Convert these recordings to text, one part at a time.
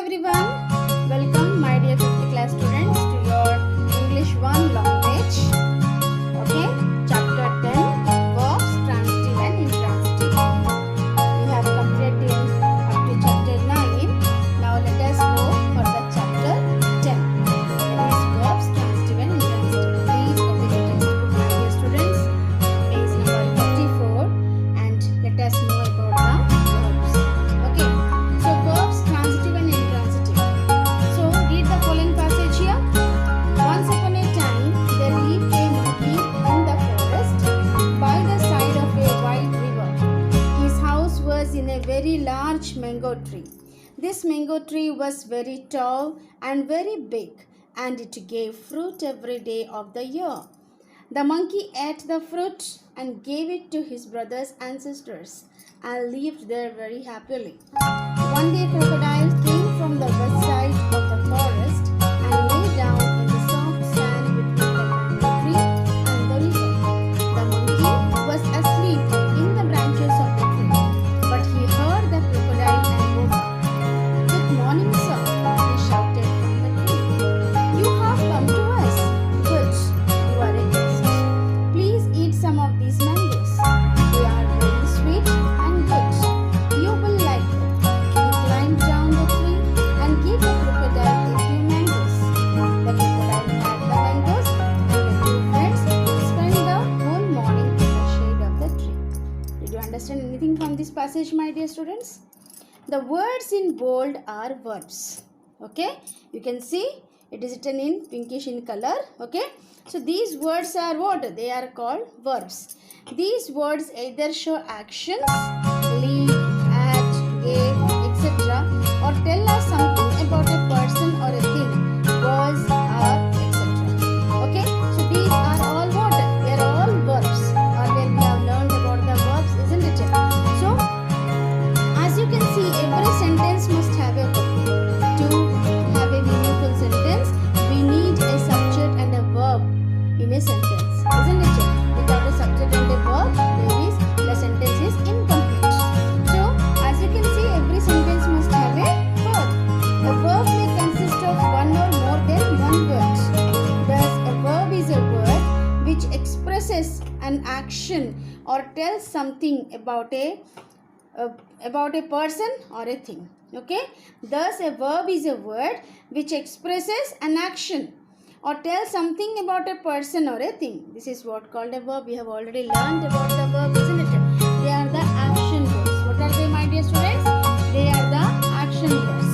everyone. Welcome my dear 5th class students to your English 1 language. Okay, chapter 10 verbs, transitive and intransitive. We have completed up to chapter 9. Now let us go for the chapter 10. That is verbs, transitive and intransitive. Please open the textbook, my dear students, page number 54, and let us know about the verbs. Okay, so verbs, transitive and intransitive. So read the following passage here. Once upon a time, there lived a monkey in the forest by the side of a wide river. His house was in a very large mango tree. This mango tree was very tall and very big, and it gave fruit every day of the year. The monkey ate the fruit and gave it to his brothers and sisters and lived there very happily. One day, crocodile came from the west side of the forest and lay down in the soft sand between the mango tree and the river. The monkey was asleep in the branches of the tree, but he heard the crocodile and woke up. "Good morning, sir," he shouted from the tree. "You have come to us. Good, you are a guest. Please eat some of these mangoes. They are very sweet and good. You will like them." He climbed down the tree and gave the crocodile a few mangoes. The crocodile had the mangoes, and the two friends spent the whole morning in the shade of the tree. Did you understand anything from this passage, my dear students? The words in bold are verbs. Okay, you can see it is written in pinkish in color. Okay, so these words are what? They are called verbs. These words either show actions, lead, act, gave, etc., or tell us something about a person or a thing, was, are, etc. Okay, so these are all what? They are all verbs. Already we have learned about the verbs, isn't it? So, as you can see, every sentence must have a verb. To have a meaningful sentence, we need a subject and a verb in a sentence, isn't it? Without a subject and a verb, the sentence is incomplete. So, as you can see, every sentence must have a verb. A verb may consist of one or more than one word. Thus, a verb is a word which expresses an action or tells something about a person or a thing. Okay, thus a verb is a word which expresses an action or tells something about a person or a thing. This is what called a verb. We have already learned about the verb, isn't it? They are the action verbs. What are they, my dear students? They are the action verbs.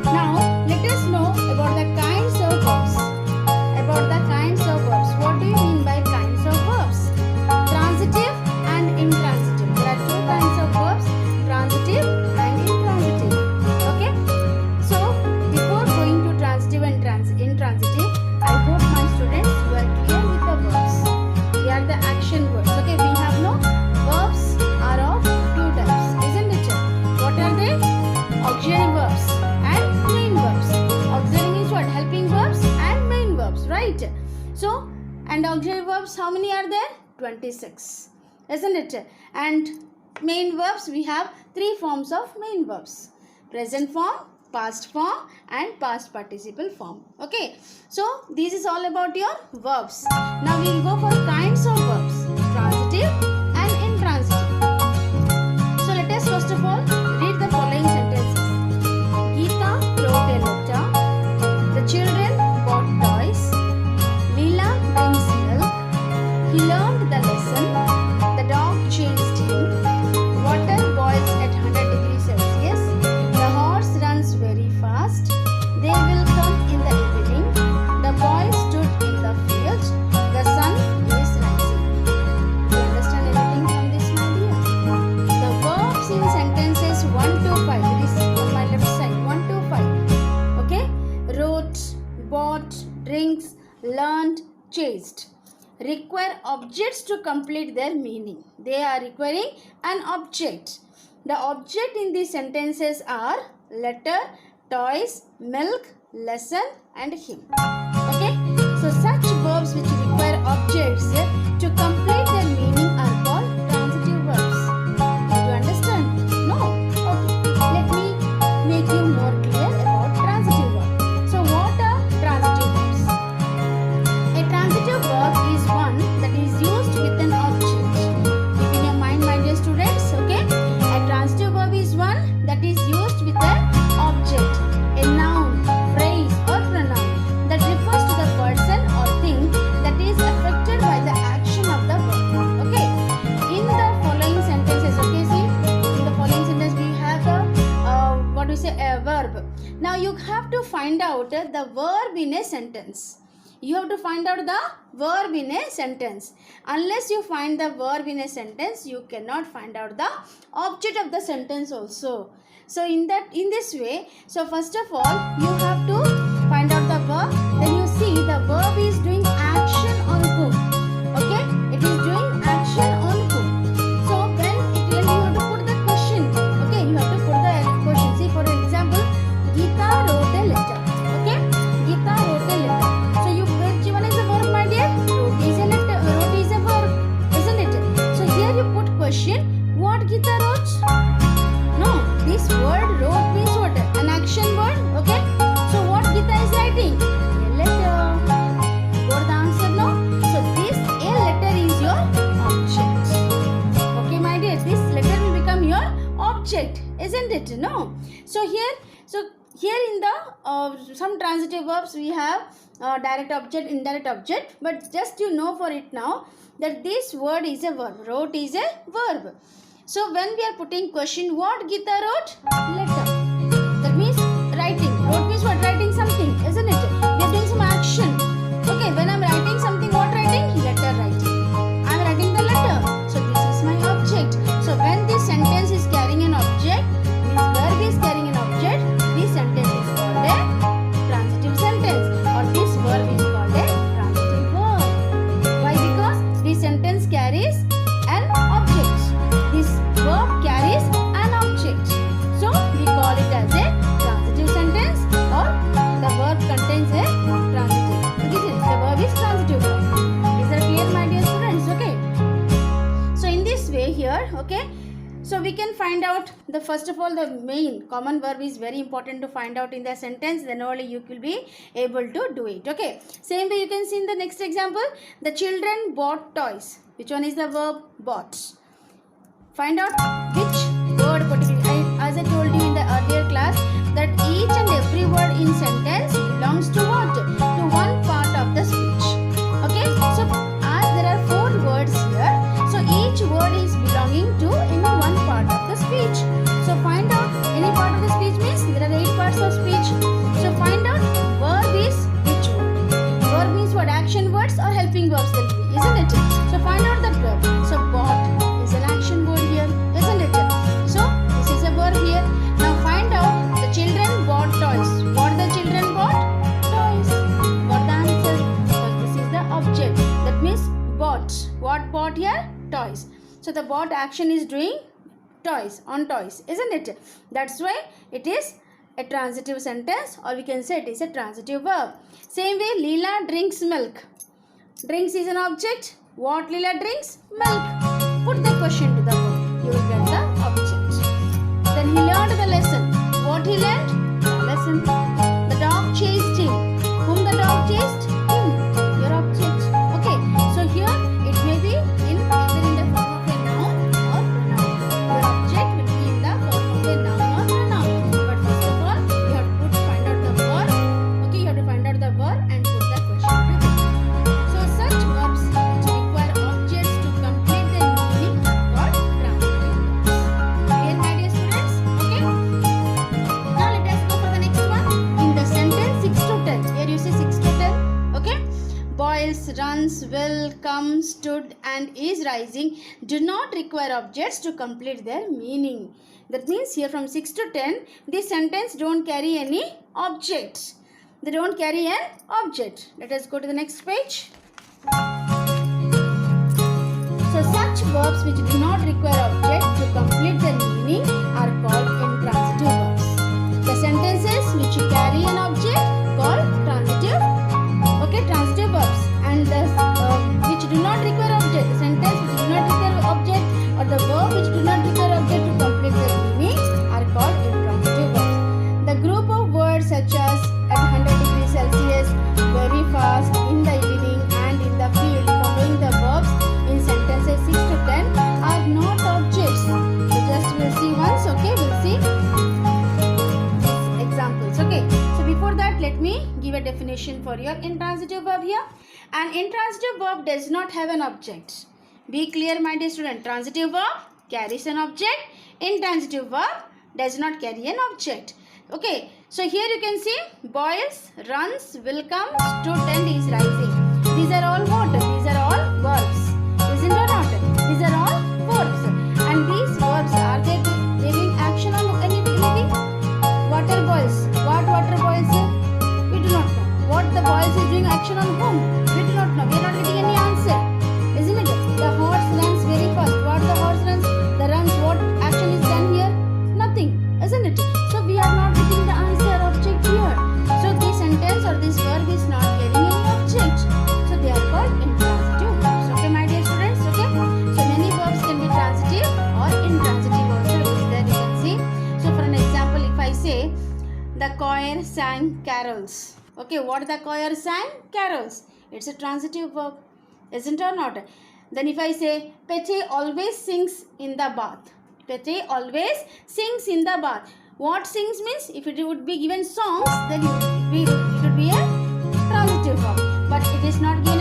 Now let us know about the kinds of verbs. About the kinds of verbs. What do you mean by kinds of verbs? Transitive and intransitive. There are two kinds of verbs, transitive and intransitive. Okay, so before going to transitive and intransitive, I hope my students you are clear with the verbs. They are the action words. Okay, we have no verbs are of two types, isn't it? What are they? Auxiliary verbs and main verbs. Auxiliary means what? Helping verbs and main verbs, right? So, and auxiliary verbs, how many are there? 26, isn't it? And main verbs, we have three forms of main verbs: present form, past form, and past participle form. Okay, so this is all about your verbs. Now we will go for kinds of verbs: transitive and intransitive. So let us first of all read the following sentences. Geeta wrote a letter. The children bought toys. Leela drinks milk. He learned the lesson. The dog chased him. Water boils at 100 degrees Celsius. The horse runs very fast. They will come in the evening. The boy stood in the field. The sun is rising. Do you understand anything from this, my dear? The verbs in sentences 1 to 5. It is on my left side. 1 to 5. Okay? Wrote, bought, drinks, learned, chased. Require objects to complete their meaning. They are requiring an object. The object in these sentences are letter, toys, milk, lesson, and him. Okay, so such verbs which require objects to complete their meaning are called transitive verbs. Do you understand? No? Okay, let me make you more clear verb. Now you have to find out the verb in a sentence. You have to find out the verb in a sentence. Unless you find the verb in a sentence, you cannot find out the object of the sentence also. So in this way, so first of all, you have to find out the verb. Then you see the verb is doing action on whom. Okay, it is doing action on whom. So when you have to put the question. Okay, you have to put the question. See, for example, Geeta wrote a letter. Okay, Geeta wrote a letter. So which one is a verb, my dear? Wrote is a letter. Wrote is a verb, isn't it? So here you put question. What Geeta wrote? No, this word wrote means what? An action word. Okay. So what Geeta is writing? A letter. Got the answer? No. So this a letter is your object. Okay, my dear. This letter will become your object, isn't it? No. So here in the some transitive verbs we have direct object, indirect object. But just you know for it now that this word is a verb. Wrote is a verb. So when we are putting question, what Geeta wrote? Letter. That means writing. Wrote means what? Writing something, isn't it? We are doing some action. Okay, when I am writing something, what writing? Letter writing. I am writing the letter. So this is my object. So when this sentence is carrying an object, this verb is carrying an object, this sentence is called a transitive sentence, or this verb is called a transitive verb. Why? Because this sentence carries an object. This verb carries an object. So we call it as a transitive sentence, or the verb contains a transitive. The verb is transitive verb. Is that clear, my dear students? Okay. So in this way here, okay. So we can find out the first of all the main common verb is very important to find out in the sentence. Then only you will be able to do it. Okay. Same way you can see in the next example. The children bought toys. Which one is the verb? Bought. Find out which word particularly. As I told you in the earlier class that each and every word in sentence belongs to what? To one part of the speech. Okay. So as there are 4 words here, so each word is belonging to any one part of the speech. So find out any part of the speech means there are 8 parts of speech. So find out verb is which word. Verb means what? Action words or helping verbs will be, isn't it? So find out that verb. So bought is an action word here, isn't it? So this is a verb here. Now find out the children bought toys. What the children bought? Toys. Got the answer? Because this is the object. That means bought. What bought here? Toys. So the bought action is doing toys, on toys, isn't it? That's why it is a transitive sentence, or we can say it is a transitive verb. Same way, Leela drinks milk. Drinks is an object. What Leela drinks? Milk. Put the question to the verb. You will get the object. Then he learned the lesson. What he learned? The lesson. The dog chased him. Whom the dog chased? Him. Your object. Okay. So here it may be either in the form of a noun or pronoun. Your object will be in the form of a noun or pronoun. But first of all, you have to find out the verb. Okay, you have to find out the verb and put the question to it. So such verbs which require objects to complete their meaning are called transitive verbs. Clear, my dear students? Okay. Now let us go for the next one. In the sentence 6 to 10. Here you see 6 to 10. Okay. Boils, runs, will, come, stood and is rising do not require objects to complete their meaning. That means here from 6 to 10, this sentence don't carry any objects. They don't carry an object. Let us go to the next page. So such verbs which do not require object to complete their meaning are called intransitive verbs. The sentences which carry an object called transitive. Okay, transitive verbs. And the which do not require object. The sentence which do not require object, or the verb which do not require object to complete their meaning are called intransitive verbs. The group of words such as at 100 degrees Celsius, very fast, in the evening and in the field following the verbs in sentences 6 to 10 are not objects. So just we'll see once, okay, we'll see examples, okay. So before that, let me give a definition for your intransitive verb here. An intransitive verb does not have an object. Be clear, my dear student. Transitive verb carries an object. Intransitive verb does not carry an object. Okay, so here you can see boils, runs, will come, stood and is rising. These are all what? These are all verbs. Isn't or not? These are all verbs. And these verbs, are they giving action on anything? Water boils. What water boils? We do not know. What the boils is doing action on whom? We do not know. We are not getting any answer. Isn't it? The horse runs very fast. What the horse runs? The runs, what action is done here? Nothing. Isn't it? So we are not getting the answer object here. So this sentence or this verb is not getting any object. So they are called intransitive verbs. Okay, my dear students. Okay. So many verbs can be transitive or intransitive also. Is there you can see. So for an example, if I say the choir sang carols. Okay, what the choir sang? Carols. It's a transitive verb. Isn't or not? Then if I say Pete always sings in the bath. Pete always sings in the bath. What sings means, if it would be given songs, then it would be a transitive verb. But it is not given